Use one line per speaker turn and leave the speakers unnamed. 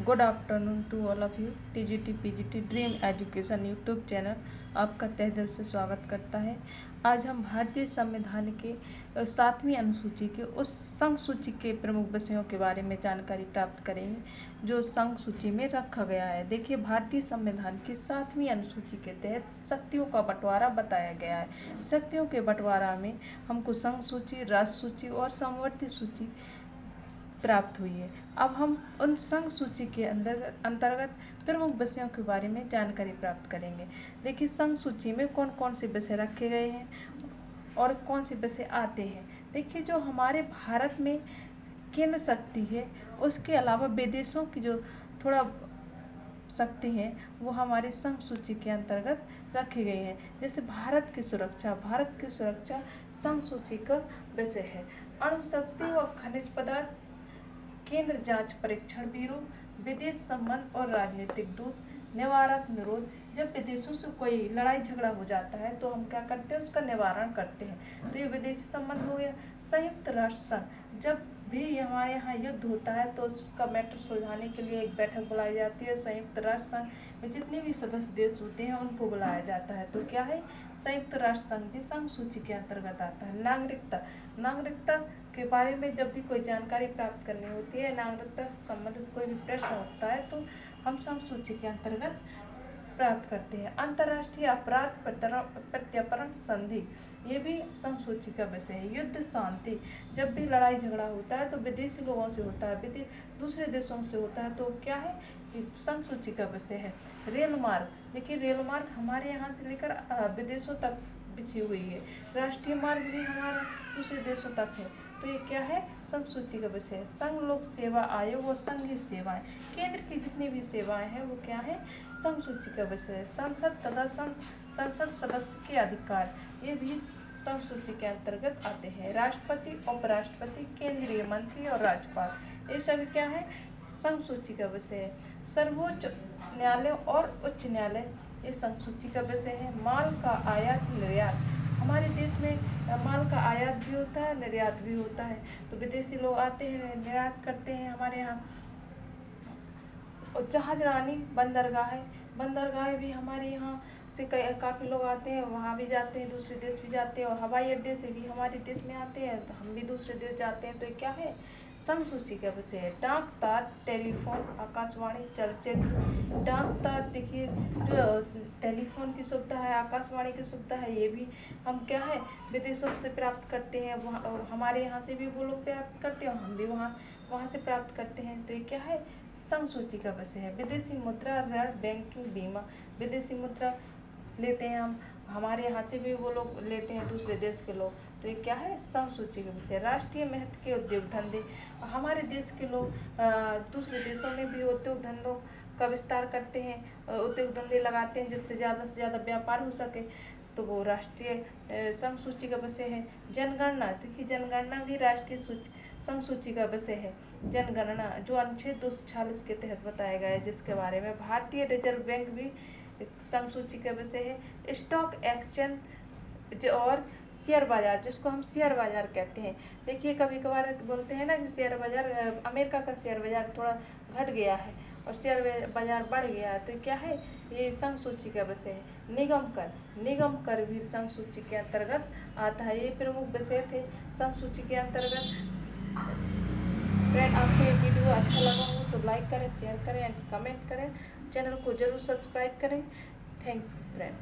Good afternoon to all of you. TGT PGT dream education YouTube channel आपका तहे दिल से स्वागत करता है। आज हम भारतीय संविधान के 7वीं अनुसूची के उस संघ सूची के प्रमुख विषयों के बारे में जानकारी प्राप्त करेंगे जो संघ सूची में रखा गया है। देखिए, भारतीय संविधान की 7वीं अनुसूची के तहत शक्तियों का बंटवारा बताया गया है। शक्तियों के बंटवारा में हमको संघ सूची, राज्य सूची और समवर्ती सूची प्राप्त हुई है। अब हम उन संघ सूची के अंतर्गत प्रमुख विषयों के बारे में जानकारी प्राप्त करेंगे। देखिए, संघ सूची में कौन कौन से विषय रखे गए हैं और कौन से विषय आते हैं। देखिए, जो हमारे भारत में केंद्र शक्ति है, उसके अलावा विदेशों की जो थोड़ा शक्ति है वो हमारी संघ सूची के अंतर्गत रखी गई है। जैसे भारत की सुरक्षा संघ सूची का विषय है। अणु शक्ति और खनिज पदार्थ, केंद्र जांच परीक्षण ब्यूरो, विदेश संबंध और राजनीतिक दूत, निवारक निरोध। जब विदेशों से कोई लड़ाई झगड़ा हो जाता है तो हम क्या करते हैं, उसका निवारण करते हैं, तो ये विदेशी संबंध हो गया। संयुक्त राष्ट्र संघ, जब भी हमारे यहाँ युद्ध होता है तो उसका मैटर सुलझाने के लिए एक बैठक बुलाई जाती है। संयुक्त राष्ट्र संघ में जितने भी सदस्य देश होते हैं उनको बुलाया जाता है। तो क्या है, संयुक्त राष्ट्र संघ भी संघ सूची के अंतर्गत आता है। नागरिकता के बारे में जब भी कोई जानकारी प्राप्त करनी होती है, नागरिकता से संबंधित कोई भी प्रश्न होता है तो हम संघ सूची के अंतर्गत प्राप्त करते हैं। अंतर्राष्ट्रीय अपराध प्रत्यार्पण संधि, ये भी संघ सूची का विषय है। युद्ध शांति, जब भी लड़ाई झगड़ा होता है तो विदेशी लोगों से होता है, दूसरे देशों से होता है, तो क्या है, संघ सूची का विषय है। रेल मार्ग, देखिए रेल मार्ग हमारे यहाँ से लेकर विदेशों तक बिछी हुई है। राष्ट्रीय मार्ग भी हमारा दूसरे देशों तक है, तो ये क्या है, संघ सूची का विषय है। संघ लोक सेवा आयोग और संघीय सेवाएं, केंद्र की जितनी भी सेवाएं हैं वो क्या है, संघ सूची का विषय है। संसद सदस्य के अधिकार, ये भी संघ सूची के अंतर्गत आते हैं। राष्ट्रपति, उपराष्ट्रपति, केंद्रीय मंत्री और राज्यपाल, ये सभी क्या है, संघ सूची का विषय है। सर्वोच्च न्यायालय और उच्च न्यायालय, ये संघ सूची का विषय है। माल का आयात निर्यात, हमारे देश में माल का आयात भी होता है, निर्यात भी होता है, तो विदेशी लोग आते हैं, निर्यात करते हैं हमारे यहाँ। और जहाजरानी बंदरगाहें भी हमारे यहाँ से काफ़ी लोग आते हैं, वहाँ भी जाते हैं, दूसरे देश भी जाते हैं, और हवाई अड्डे से भी हमारे देश में आते हैं तो हम भी दूसरे देश जाते हैं, तो ये क्या है, संघ सूची का विषय है। डाक तार, टेलीफोन, आकाशवाणी, चलचित्र। डाक तार, देखिए जो टेलीफोन की सुविधा है, आकाशवाणी की सुविधा है, ये भी हम क्या है, विदेशों से प्राप्त करते हैं। वहाँ हमारे यहाँ से भी वो लोग प्राप्त करते हैं, हम भी वहाँ से प्राप्त करते हैं, तो ये क्या है, संघ सूची का विषय है। विदेशी मुद्रा, ऋण, बैंकिंग, बीमा, विदेशी मुद्रा लेते हैं हम, हमारे यहाँ से भी वो लोग लेते हैं, दूसरे देश के लोग, तो ये क्या है, संघ सूची का विषय। राष्ट्रीय महत्व के उद्योग धंधे, हमारे देश के लोग दूसरे देशों में भी उद्योग धंधों का विस्तार करते हैं, उद्योग धंधे लगाते हैं जिससे ज़्यादा से ज़्यादा व्यापार हो सके, तो वो राष्ट्रीय संघ सूची का विषय है। जनगणना, देखिए जनगणना भी राष्ट्रीय संघ सूची का विषय है। जनगणना जो अनुच्छेद 246 के तहत बताया गया है, जिसके बारे में भारतीय रिजर्व बैंक भी संघ सूची का विषय है। स्टॉक एक्सचेंज और शेयर बाजार, जिसको हम शेयर बाजार कहते हैं। देखिए, कभी कभार बोलते हैं ना कि शेयर बाजार, अमेरिका का शेयर बाजार थोड़ा घट गया है और शेयर बाजार बढ़ गया है, तो क्या है, ये संघ सूची का विषय है। निगम कर भी संघ सूची के अंतर्गत आता है। ये प्रमुख विषय थे संघ सूची के अंतर्गत। फ्रेंड, आपको ये वीडियो अच्छा लगा हो तो लाइक करें, शेयर करें एंड कमेंट करें, चैनल को जरूर सब्सक्राइब करें। Thank you friend.